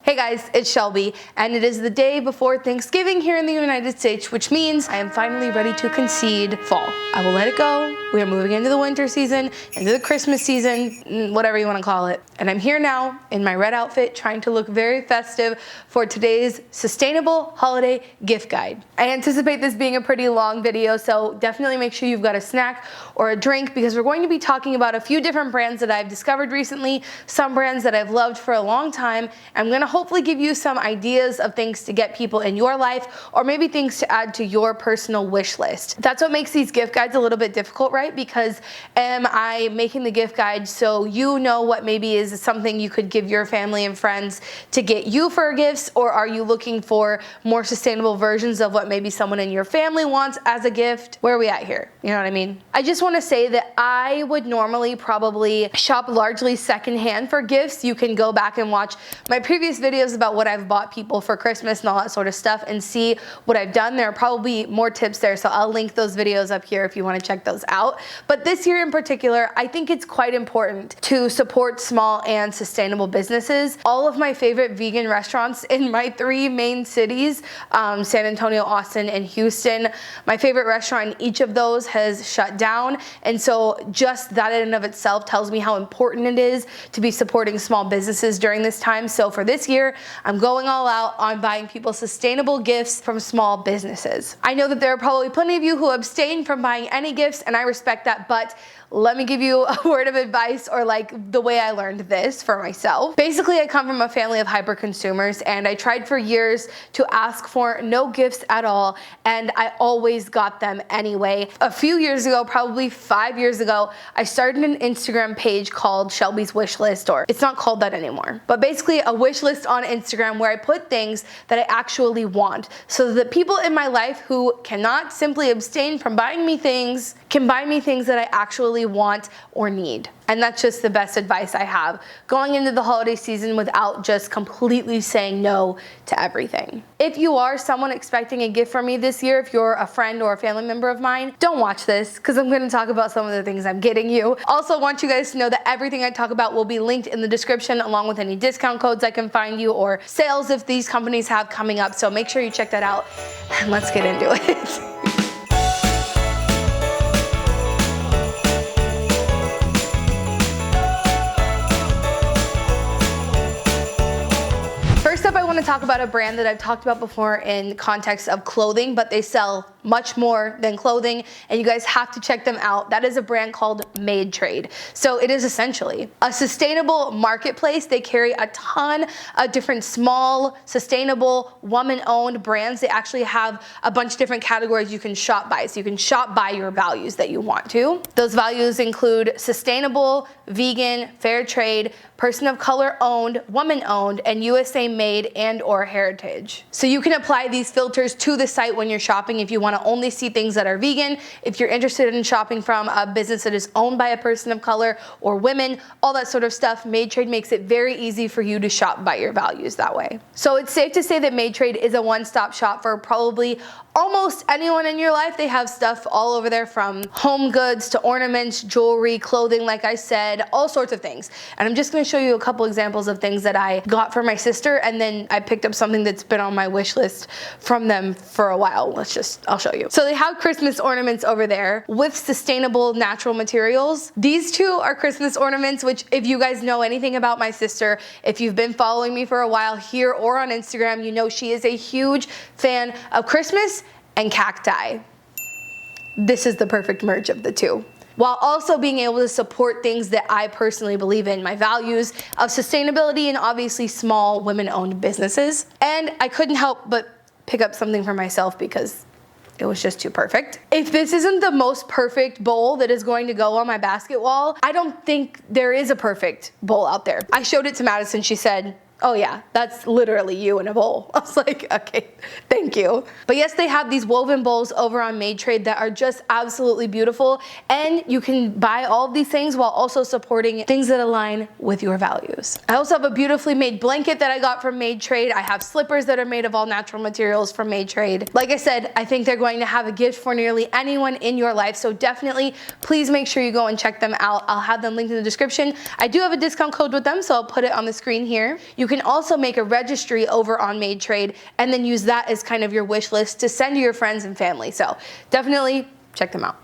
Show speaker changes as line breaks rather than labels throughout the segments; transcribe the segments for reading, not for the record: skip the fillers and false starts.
Hey guys, it's Shelby, and it is the day before Thanksgiving here in the United States, which means I am finally ready to concede fall. I will let it go. We are moving into the winter season, into the Christmas season, whatever you want to call it. And I'm here now in my red outfit, trying to look very festive for today's sustainable holiday gift guide. I anticipate this being a pretty long video, so definitely make sure you've got a snack or a drink, because we're going to be talking about a few different brands that I've discovered recently, some brands that I've loved for a long time. I'm going to hopefully give you some ideas of things to get people in your life, or maybe things to add to your personal wish list. That's what makes these gift guides a little bit difficult, right? Because am I making the gift guide so you know what maybe is something you could give your family and friends to get you for gifts, or are you looking for more sustainable versions of what maybe someone in your family wants as a gift? Where are we at here? You know what I mean? I just want to say that I would normally probably shop largely secondhand for gifts. You can go back and watch my previous videos about what I've bought people for Christmas and all that sort of stuff and see what I've done. There are probably more tips there, so I'll link those videos up here if you want to check those out. But this year in particular, I think it's quite important to support small and sustainable businesses. All of my favorite vegan restaurants in my three main cities, San Antonio, Austin, and Houston, my favorite restaurant in each of those has shut down. And so just that in and of itself tells me how important it is to be supporting small businesses during this time. So for this year, I'm going all out on buying people sustainable gifts from small businesses. I know that there are probably plenty of you who abstain from buying any gifts, and I respect that, but let me give you a word of advice, or like the way I learned this for myself. Basically, I come from a family of hyper consumers, and I tried for years to ask for no gifts at all, and I always got them anyway. A few years ago, probably 5 years ago, I started an Instagram page called Shelby's Wishlist, or it's not called that anymore, but basically a wish list on Instagram where I put things that I actually want, so that people in my life who cannot simply abstain from buying me things can buy me things that I actually want or need. And that's just the best advice I have going into the holiday season, without just completely saying no to everything. If you are someone expecting a gift from me this year, if you're a friend or a family member of mine, don't watch this, because I'm going to talk about some of the things I'm getting you. Also want you guys to know that everything I talk about will be linked in the description, along with any discount codes I can find you, or sales if these companies have coming up. So make sure you check that out, and let's get into it. First up, I want to talk about a brand that I've talked about before in context of clothing, but they sell much more than clothing, and you guys have to check them out. That is a brand called Made Trade. So it is essentially a sustainable marketplace. They carry a ton of different small, sustainable, woman-owned brands. They actually have a bunch of different categories you can shop by. So you can shop by your values that you want to. Those values include sustainable, vegan, fair trade, person of color owned, woman owned, and USA made and or heritage. So you can apply these filters to the site when you're shopping if you want to only see things that are vegan, if you're interested in shopping from a business that is owned by a person of color or women, all that sort of stuff. Made Trade makes it very easy for you to shop by your values that way. So it's safe to say that Made Trade is a one-stop shop for probably almost anyone in your life. They have stuff all over there, from home goods to ornaments, jewelry, clothing, like I said, all sorts of things. And I'm just going to show you a couple examples of things that I got for my sister, and then I picked up something that's been on my wish list from them for a while. I'll show you. So they have Christmas ornaments over there with sustainable natural materials. These two are Christmas ornaments, which, if you guys know anything about my sister, if you've been following me for a while here or on Instagram, you know she is a huge fan of Christmas and cacti. This is the perfect merge of the two, while also being able to support things that I personally believe in, my values of sustainability and obviously small women-owned businesses. And I couldn't help but pick up something for myself because it was just too perfect. If this isn't the most perfect bowl that is going to go on my basket wall, I don't think there is a perfect bowl out there. I showed it to Madison. She said, "Oh yeah, that's literally you in a bowl." I was like, okay, thank you. But yes, they have these woven bowls over on Made Trade that are just absolutely beautiful, and you can buy all of these things while also supporting things that align with your values. I also have a beautifully made blanket that I got from Made Trade. I have slippers that are made of all natural materials from Made Trade. Like I said, I think they're going to have a gift for nearly anyone in your life, so definitely please make sure you go and check them out. I'll have them linked in the description. I do have a discount code with them, so I'll put it on the screen here. You can also make a registry over on Made Trade and then use that as kind of your wish list to send to your friends and family. So definitely check them out.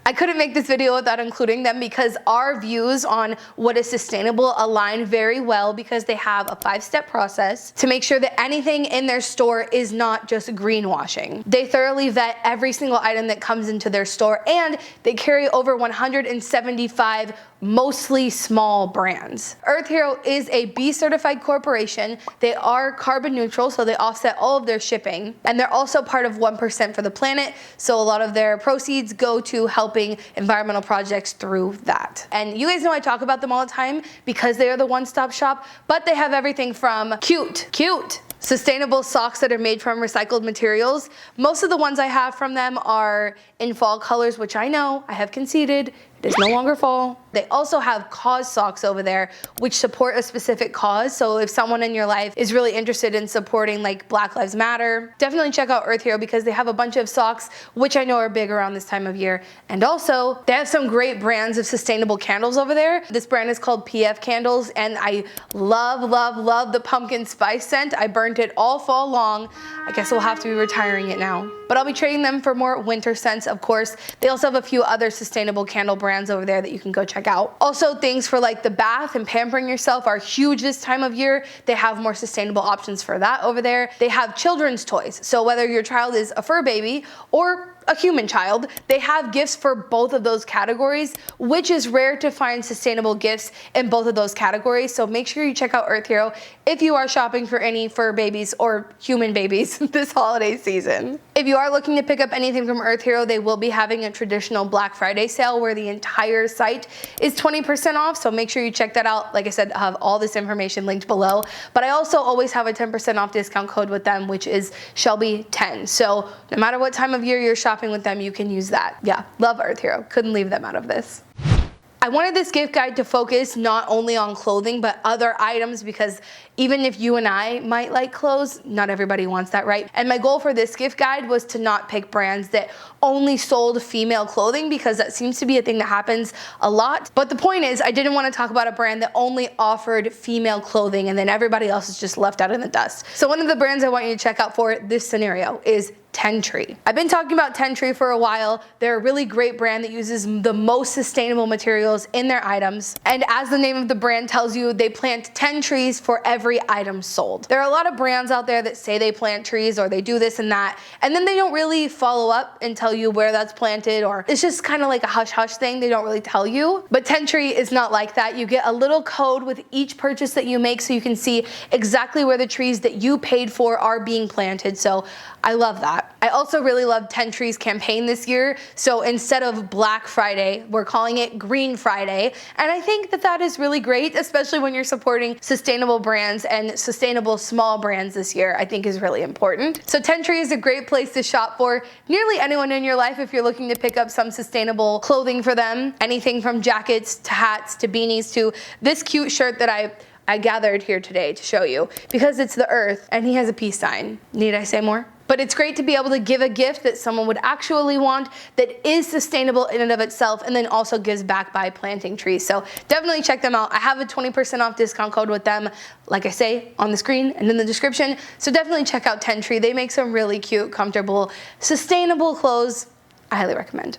I couldn't make this video without including them because our views on what is sustainable align very well because they have a 5-step process to make sure that anything in their store is not just greenwashing. They thoroughly vet every single item that comes into their store, and they carry over 175 mostly small brands. Earth Hero is a B certified corporation. They are carbon neutral, so they offset all of their shipping, and they're also part of 1% for the planet, so a lot of their proceeds go to helping environmental projects through that. And you guys know I talk about them all the time because they are the one-stop shop, but they have everything from cute, sustainable socks that are made from recycled materials. Most of the ones I have from them are in fall colors, which I know I have conceded. It is no longer fall. They also have cause socks over there, which support a specific cause. So if someone in your life is really interested in supporting like Black Lives Matter, definitely check out Earth Hero because they have a bunch of socks, which I know are big around this time of year. And also they have some great brands of sustainable candles over there. This brand is called PF Candles, and I love the pumpkin spice scent. I burnt it all fall long. I guess we'll have to be retiring it now. But I'll be trading them for more winter scents, of course. They also have a few other sustainable candle brands over there that you can go check out. Also, things for like the bath and pampering yourself are huge this time of year. They have more sustainable options for that over there. They have children's toys. So whether your child is a fur baby or a human child, they have gifts for both of those categories, which is rare to find sustainable gifts in both of those categories. So make sure you check out Earth Hero if you are shopping for any fur babies or human babies this holiday season. If you are looking to pick up anything from Earth Hero, they will be having a traditional Black Friday sale where the entire site is 20% off. So make sure you check that out. Like I said, I have all this information linked below, but I also always have a 10% off discount code with them, which is Shelby10. So no matter what time of year you're shopping with them, you can use that. Yeah, love Earth Hero. Couldn't leave them out of this. I wanted this gift guide to focus not only on clothing, but other items, because even if you and I might like clothes, not everybody wants that, right? And my goal for this gift guide was to not pick brands that only sold female clothing, because that seems to be a thing that happens a lot. But the point is, I didn't want to talk about a brand that only offered female clothing and then everybody else is just left out in the dust. So one of the brands I want you to check out for this scenario is Tentree. I've been talking about Tentree for a while. They're a really great brand that uses the most sustainable materials in their items. And as the name of the brand tells you, they plant 10 trees for every item sold. There are a lot of brands out there that say they plant trees or they do this and that, and then they don't really follow up and tell you where that's planted, or it's just kind of like a hush-hush thing. They don't really tell you. But Tentree is not like that. You get a little code with each purchase that you make so you can see exactly where the trees that you paid for are being planted. So I love that. I also really love Tentree's campaign this year. So instead of Black Friday, we're calling it Green Friday. And I think that that is really great, especially when you're supporting sustainable brands and sustainable small brands this year, I think is really important. So Tentree is a great place to shop for nearly anyone in your life if you're looking to pick up some sustainable clothing for them. Anything from jackets to hats to beanies to this cute shirt that I gathered here today to show you because it's the earth and he has a peace sign. Need I say more? But it's great to be able to give a gift that someone would actually want, that is sustainable in and of itself, and then also gives back by planting trees. So definitely check them out. I have a 20% off discount code with them, like I say, on the screen and in the description. So definitely check out Tentree. They make some really cute, comfortable, sustainable clothes. I highly recommend.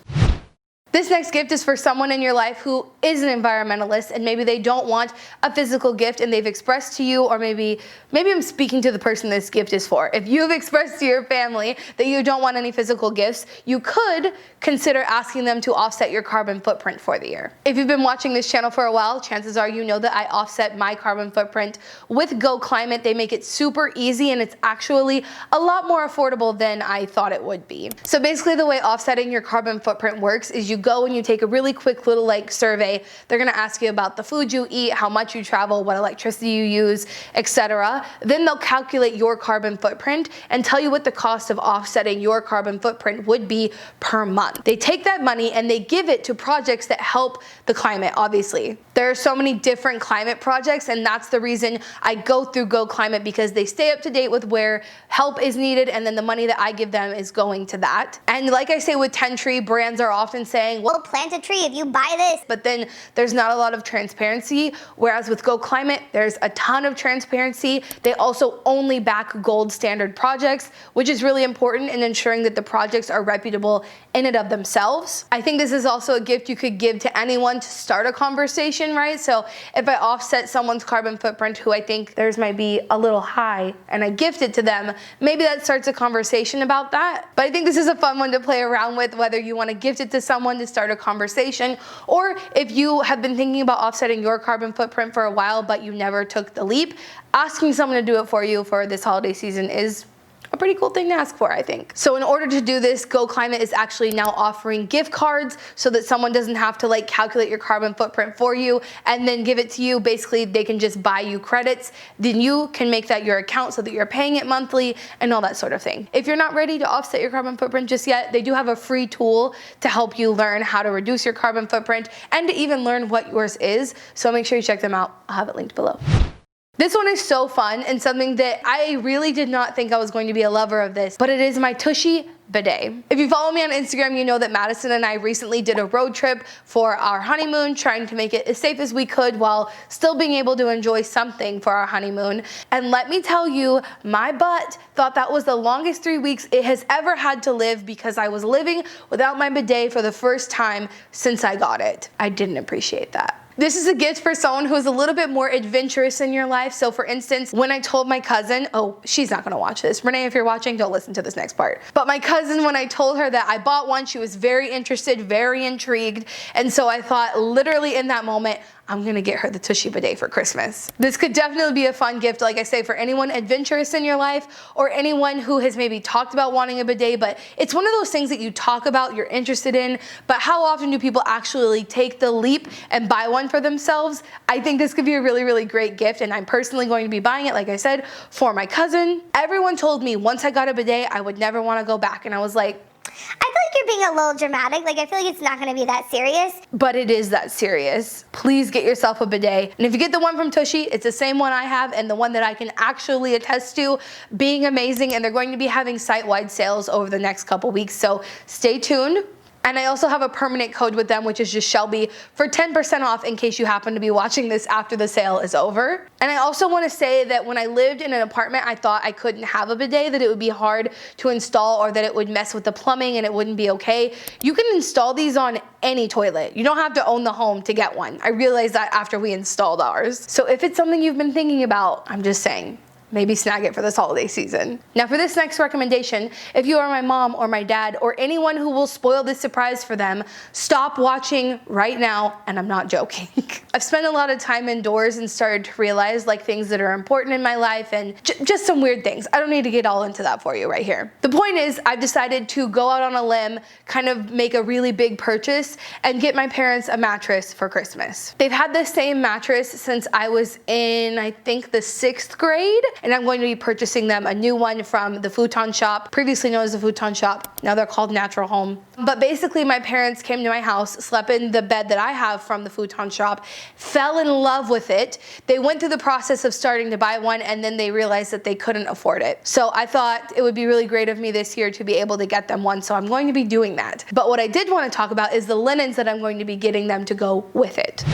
This next gift is for someone in your life who is an environmentalist and maybe they don't want a physical gift and they've expressed to you, or maybe I'm speaking to the person this gift is for. If you've expressed to your family that you don't want any physical gifts, you could consider asking them to offset your carbon footprint for the year. If you've been watching this channel for a while, chances are you know that I offset my carbon footprint with Go Climate. They make it super easy and it's actually a lot more affordable than I thought it would be. So basically the way offsetting your carbon footprint works is you go and you take a really quick little survey. They're gonna ask you about the food you eat, how much you travel, what electricity you use, etc. Then they'll calculate your carbon footprint and tell you what the cost of offsetting your carbon footprint would be per month. They take that money and they give it to projects that help the climate, obviously. There are so many different climate projects, and that's the reason I go through Go Climate, because they stay up to date with where help is needed, and then the money that I give them is going to that. And like I say with Tentree, brands are often saying, saying,
we'll plant a tree if you buy this.
But then there's not a lot of transparency, whereas with Go Climate, there's a ton of transparency. They also only back gold standard projects, which is really important in ensuring that the projects are reputable in and of themselves. I think this is also a gift you could give to anyone to start a conversation, right? So if I offset someone's carbon footprint who I think theirs might be a little high and I gift it to them, maybe that starts a conversation about that. But I think this is a fun one to play around with, whether you want to gift it to someone to start a conversation, or if you have been thinking about offsetting your carbon footprint for a while but you never took the leap, asking someone to do it for you for this holiday season is a pretty cool thing to ask for, I think. So in order to do this, Go Climate is actually now offering gift cards so that someone doesn't have to like calculate your carbon footprint for you and then give it to you. Basically, they can just buy you credits. Then you can make that your account so that you're paying it monthly and all that sort of thing. If you're not ready to offset your carbon footprint just yet, they do have a free tool to help you learn how to reduce your carbon footprint and to even learn what yours is. So make sure you check them out. I'll have it linked below. This one is so fun and something that I really did not think I was going to be a lover of this, but it is my Toshi bidet. If you follow me on Instagram, you know that Madison and I recently did a road trip for our honeymoon, trying to make it as safe as we could while still being able to enjoy something for our honeymoon. And let me tell you, my butt thought that was the longest 3 weeks it has ever had to live because I was living without my bidet for the first time since I got it. I didn't appreciate that. This is a gift for someone who's a little bit more adventurous in your life. So for instance, when I told my cousin, oh, she's not gonna watch this. Renee, if you're watching, don't listen to this next part. But my cousin, when I told her that I bought one, she was very interested, very intrigued. And so I thought literally in that moment, I'm gonna get her the Toshi bidet for Christmas. This could definitely be a fun gift, like I say, for anyone adventurous in your life or anyone who has maybe talked about wanting a bidet, but it's one of those things that you talk about, you're interested in, but how often do people actually take the leap and buy one for themselves? I think this could be a really, really great gift, and I'm personally going to be buying it, like I said, for my cousin. Everyone told me once I got a bidet, I would never wanna go back, and I was like,
I feel like you're being a little dramatic. Like, I feel like it's not gonna be that serious.
But it is that serious. Please get yourself a bidet. And if you get the one from Toshi, it's the same one I have and the one that I can actually attest to being amazing. And they're going to be having site-wide sales over the next couple weeks. So stay tuned. And I also have a permanent code with them, which is just Shelby, for 10% off in case you happen to be watching this after the sale is over. And I also want to say that when I lived in an apartment, I thought I couldn't have a bidet, that it would be hard to install or that it would mess with the plumbing and it wouldn't be okay. You can install these on any toilet. You don't have to own the home to get one. I realized that after we installed ours. So if it's something you've been thinking about, I'm just saying, maybe snag it for this holiday season. Now for this next recommendation, if you are my mom or my dad or anyone who will spoil this surprise for them, stop watching right now, and I'm not joking. I've spent a lot of time indoors and started to realize like things that are important in my life and just some weird things. I don't need to get all into that for you right here. The point is, I've decided to go out on a limb, kind of make a really big purchase and get my parents a mattress for Christmas. They've had the same mattress since I was in, I think, the 6th grade. And I'm going to be purchasing them a new one from the futon shop, previously known as the futon shop. Now they're called Natural Home. But basically my parents came to my house, slept in the bed that I have from the futon shop, fell in love with it. They went through the process of starting to buy one and then they realized that they couldn't afford it. So I thought it would be really great of me this year to be able to get them one. So I'm going to be doing that. But what I did want to talk about is the linens that I'm going to be getting them to go with it.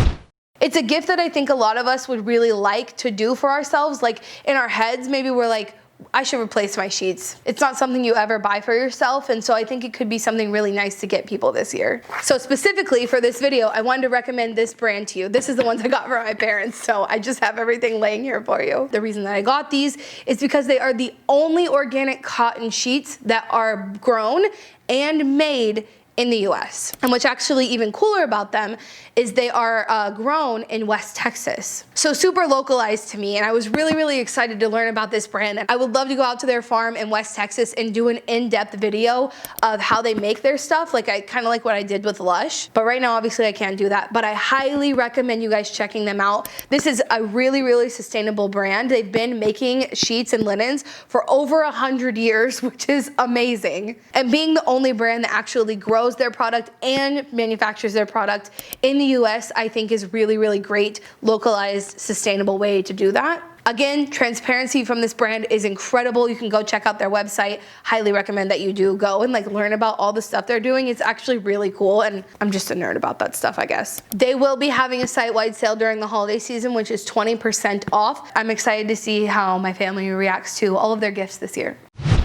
It's a gift that I think a lot of us would really like to do for ourselves. Like in our heads, maybe we're like, I should replace my sheets. It's not something you ever buy for yourself, and so I think it could be something really nice to get people this year. So specifically for this video, I wanted to recommend this brand to you. This is the ones I got for my parents, so I just have everything laying here for you. The reason that I got these is because they are the only organic cotton sheets that are grown and made in the US. And what's actually even cooler about them is they are grown in West Texas. So super localized to me, and I was really, really excited to learn about this brand. And I would love to go out to their farm in West Texas and do an in-depth video of how they make their stuff, like I kind of like what I did with Lush. But right now, obviously I can't do that, but I highly recommend you guys checking them out. This is a really, really sustainable brand. They've been making sheets and linens for over 100 years, which is amazing. And being the only brand that actually grows their product and manufactures their product in the US, I think is really, really great, localized, sustainable way to do that. Again, transparency from this brand is incredible. You can go check out their website. Highly recommend that you do go and like learn about all the stuff they're doing. It's actually really cool, and I'm just a nerd about that stuff, I guess. They will be having a site-wide sale during the holiday season, which is 20% off. I'm excited to see how my family reacts to all of their gifts this year.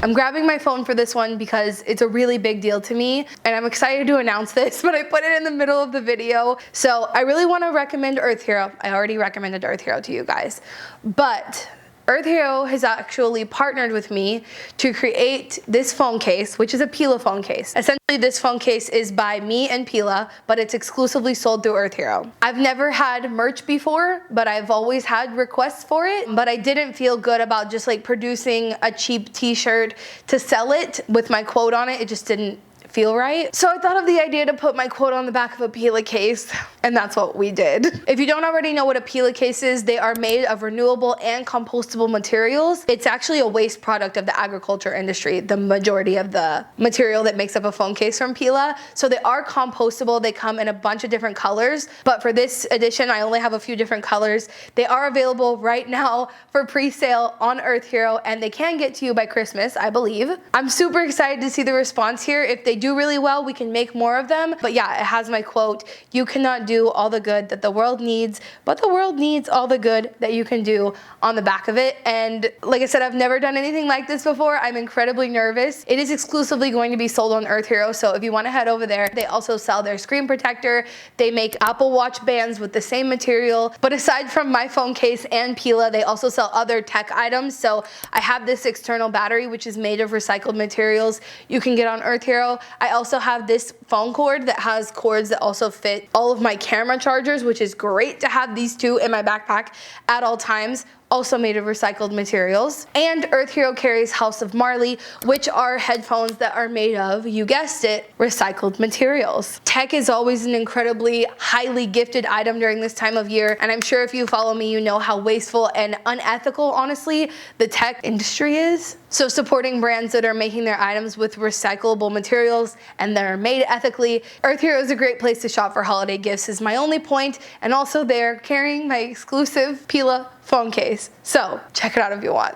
I'm grabbing my phone for this one because it's a really big deal to me, and I'm excited to announce this, but I put it in the middle of the video. So I really want to recommend Earth Hero. I already recommended Earth Hero to you guys, but Earth Hero has actually partnered with me to create this phone case, which is a Pila phone case. Essentially, this phone case is by me and Pila, but it's exclusively sold through Earth Hero. I've never had merch before, but I've always had requests for it, but I didn't feel good about just like producing a cheap t-shirt to sell it with my quote on it. It just didn't feel right. So I thought of the idea to put my quote on the back of a Pila case, and that's what we did. If you don't already know what a Pila case is, they are made of renewable and compostable materials. It's actually a waste product of the agriculture industry, the majority of the material that makes up a phone case from Pila. So they are compostable. They come in a bunch of different colors, but for this edition, I only have a few different colors. They are available right now for pre-sale on Earth Hero, and they can get to you by Christmas, I believe. I'm super excited to see the response here. If they do really well, we can make more of them. But yeah, it has my quote, "You cannot do all the good that the world needs, but the world needs all the good that you can do," on the back of it. And like I said, I've never done anything like this before. I'm incredibly nervous. It is exclusively going to be sold on Earth Hero, so if you want to head over there, they also sell their screen protector. They make Apple Watch bands with the same material. But aside from my phone case and Pila, they also sell other tech items. So I have this external battery, which is made of recycled materials. You can get on Earth Hero. I also have this phone cord that has cords that also fit all of my camera chargers, which is great to have these two in my backpack at all times. Also made of recycled materials. And Earth Hero carries House of Marley, which are headphones that are made of, you guessed it, recycled materials. Tech is always an incredibly highly gifted item during this time of year, and I'm sure if you follow me, you know how wasteful and unethical, honestly, the tech industry is. So supporting brands that are making their items with recyclable materials and that are made ethically, Earth Hero is a great place to shop for holiday gifts is my only point, and also they're carrying my exclusive Pila phone case. So check it out if you want.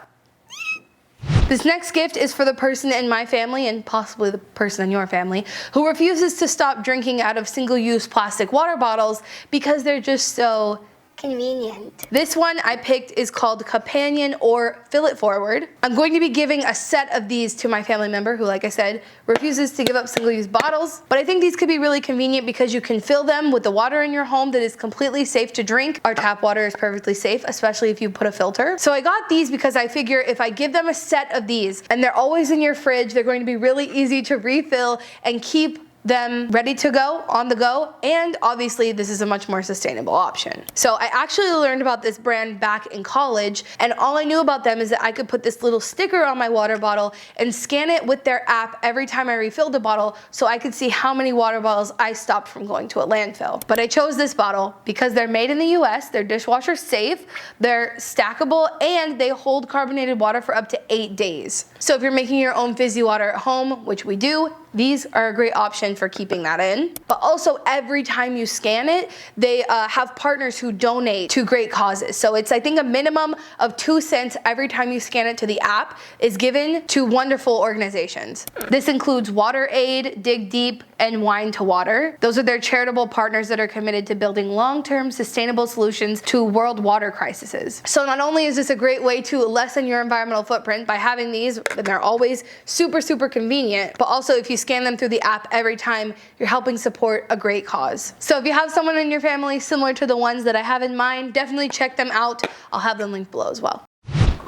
This next gift is for the person in my family, and possibly the person in your family, who refuses to stop drinking out of single-use plastic water bottles because they're just so
convenient.
This one I picked is called Companion or Fill It Forward. I'm going to be giving a set of these to my family member who, like I said, refuses to give up single-use bottles. But I think these could be really convenient because you can fill them with the water in your home that is completely safe to drink. Our tap water is perfectly safe, especially if you put a filter. So I got these because I figure if I give them a set of these and they're always in your fridge, they're going to be really easy to refill and keep them ready to go, on the go, and obviously this is a much more sustainable option. So I actually learned about this brand back in college, and all I knew about them is that I could put this little sticker on my water bottle and scan it with their app every time I refilled a bottle so I could see how many water bottles I stopped from going to a landfill. But I chose this bottle because they're made in the US, they're dishwasher safe, they're stackable, and they hold carbonated water for up to 8 days. So if you're making your own fizzy water at home, which we do, these are a great option for keeping that in. But also every time you scan it, they have partners who donate to great causes. So it's, I think, a minimum of 2 cents every time you scan it to the app is given to wonderful organizations. This includes Water Aid, Dig Deep, and Wine to Water. Those are their charitable partners that are committed to building long-term sustainable solutions to world water crises. So not only is this a great way to lessen your environmental footprint by having these, and they're always super, super convenient, but also if you scan them through the app every time, you're helping support a great cause. So if you have someone in your family similar to the ones that I have in mind, definitely check them out. I'll have them linked below as well.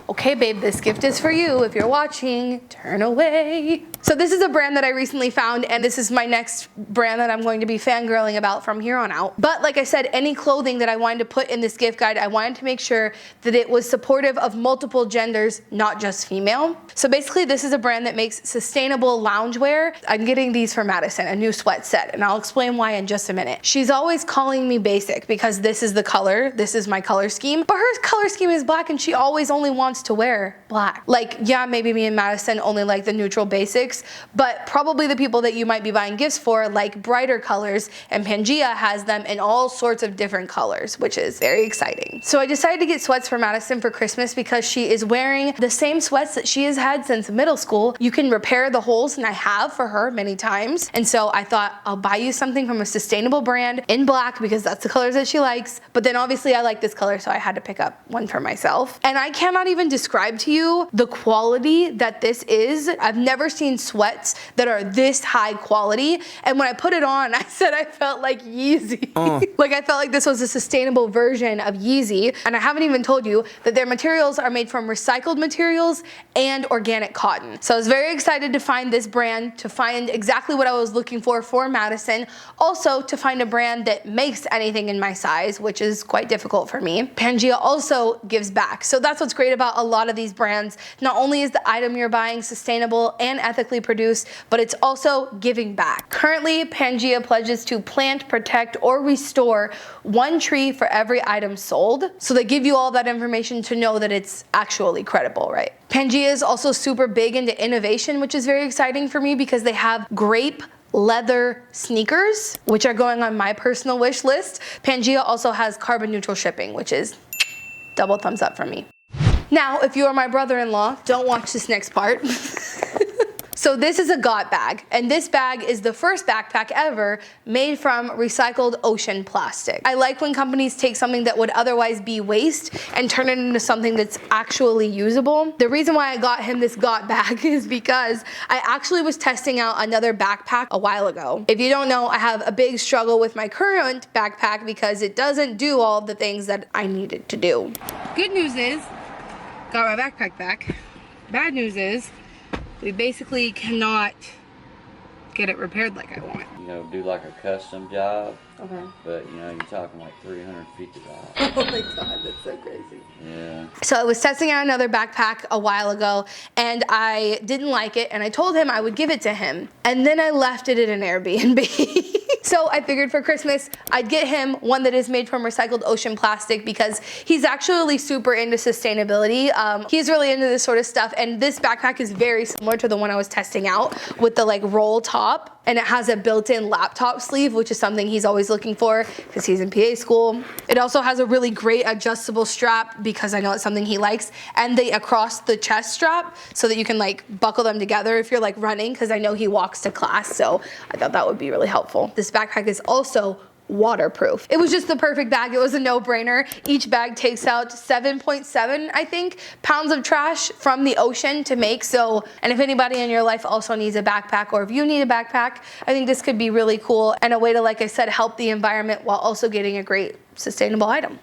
Okay, babe, this gift is for you. If you're watching, turn away. So this is a brand that I recently found, and this is my next brand that I'm going to be fangirling about from here on out. But like I said, any clothing that I wanted to put in this gift guide, I wanted to make sure that it was supportive of multiple genders, not just female. So basically, this is a brand that makes sustainable loungewear. I'm getting these for Madison, a new sweat set, and I'll explain why in just a minute. She's always calling me basic because this is the color, this is my color scheme, but her color scheme is black and she always only wants to wear black. Like, yeah, maybe me and Madison only like the neutral basics, basics, but probably the people that you might be buying gifts for like brighter colors, and Pangaea has them in all sorts of different colors, which is very exciting. So I decided to get sweats for Madison for Christmas because she is wearing the same sweats that she has had since middle school. You can repair the holes, and I have for her many times. And so I thought I'll buy you something from a sustainable brand in black because that's the colors that she likes. But then obviously I like this color, so I had to pick up one for myself. And I cannot even describe to you the quality that this is. I've never seen sweats that are this high quality. And when I put it on, I said I felt like Yeezy. Like I felt like this was a sustainable version of Yeezy. And I haven't even told you that their materials are made from recycled materials and organic cotton. So I was very excited to find this brand, to find exactly what I was looking for Madison. Also to find a brand that makes anything in my size, which is quite difficult for me. Pangaea also gives back. So that's what's great about a lot of these brands. Not only is the item you're buying sustainable and ethically produced, but it's also giving back. Currently, Pangaea pledges to plant, protect, or restore 1 tree for every item sold. So they give you all that information to know that it's actually credible, right? Pangaea is also super big into innovation, which is very exciting for me because they have grape leather sneakers, which are going on my personal wish list. Pangaea also has carbon neutral shipping, which is double thumbs up from me. Now, if you are my brother-in-law, don't watch this next part. So this is a got bag, and this bag is the first backpack ever made from recycled ocean plastic. I like when companies take something that would otherwise be waste and turn it into something that's actually usable. The reason why I got him this got bag is because I actually was testing out another backpack a while ago. If you don't know, I have a big struggle with my current backpack because it doesn't do all the things that I need it to do. Good news is, got my backpack back. Bad news is, we basically cannot get it repaired like I want.
You know, do like a custom job.
Okay.
But you know, you're talking like $350.
Oh my god, that's so crazy.
Yeah.
So I was testing out another backpack a while ago and I didn't like it, and I told him I would give it to him. And then I left it at an Airbnb. So I figured for Christmas, I'd get him one that is made from recycled ocean plastic because he's actually super into sustainability. He's really into this sort of stuff, and this backpack is very similar to the one I was testing out with the like roll top, and it has a built-in laptop sleeve, which is something he's always looking for because he's in PA school. It also has a really great adjustable strap because I know it's something he likes, and the across the chest strap so that you can like buckle them together if you're like running, because I know he walks to class, so I thought that would be really helpful. This backpack is also waterproof. It was just the perfect bag. It was a no-brainer. Each bag takes out 7.7, I think, pounds of trash from the ocean to make. So, and if anybody in your life also needs a backpack, or if you need a backpack, I think this could be really cool and a way to, like I said, help the environment while also getting a great sustainable item.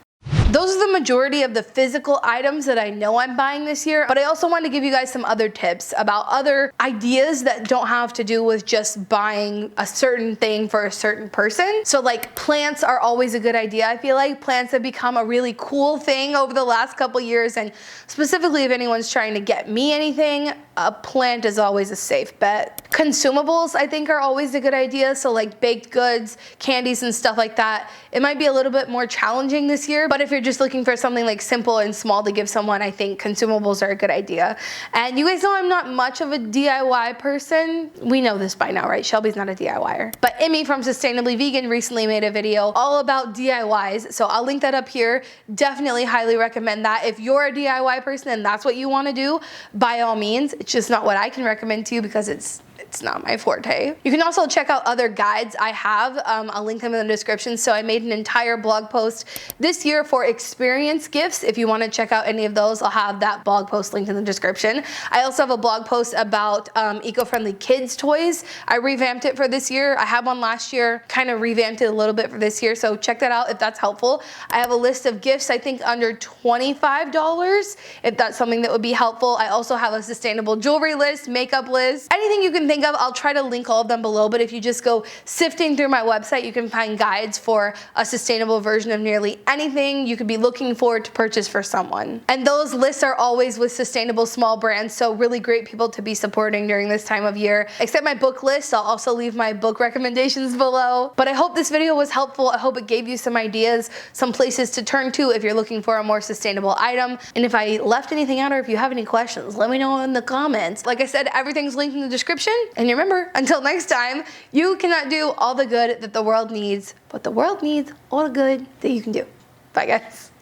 Those are the majority of the physical items that I know I'm buying this year, but I also wanted to give you guys some other tips about other ideas that don't have to do with just buying a certain thing for a certain person. So like plants are always a good idea. I feel like plants have become a really cool thing over the last couple years, and specifically if anyone's trying to get me anything, a plant is always a safe bet. Consumables I think are always a good idea. So like baked goods, candies and stuff like that. It might be a little bit more challenging this year, but if you're just looking for something like simple and small to give someone, I think consumables are a good idea. And you guys know I'm not much of a DIY person. We know this by now, right? Shelby's not a DIYer. But Emmy from Sustainably Vegan recently made a video all about DIYs, so I'll link that up here. Definitely highly recommend that. If you're a DIY person and that's what you want to do, by all means. It's just not what I can recommend to you because it's not my forte. You can also check out other guides I have. I'll link them in the description. So I made an entire blog post this year for experience gifts. If you want to check out any of those, I'll have that blog post linked in the description. I also have a blog post about eco-friendly kids toys. I revamped it for this year. I had one last year, kind of revamped it a little bit for this year. So check that out if that's helpful. I have a list of gifts, I think under $25, if that's something that would be helpful. I also have a sustainable jewelry list, makeup list, anything you can think of. I'll try to link all of them below, but if you just go sifting through my website, you can find guides for a sustainable version of nearly anything you could be looking for to purchase for someone. And those lists are always with sustainable small brands, so really great people to be supporting during this time of year. Except my book list, I'll also leave my book recommendations below. But I hope this video was helpful. I hope it gave you some ideas, some places to turn to if you're looking for a more sustainable item. And if I left anything out or if you have any questions, let me know in the comments. Like I said, everything's linked in the description. And remember, until next time, you cannot do all the good that the world needs, but the world needs all the good that you can do. Bye, guys.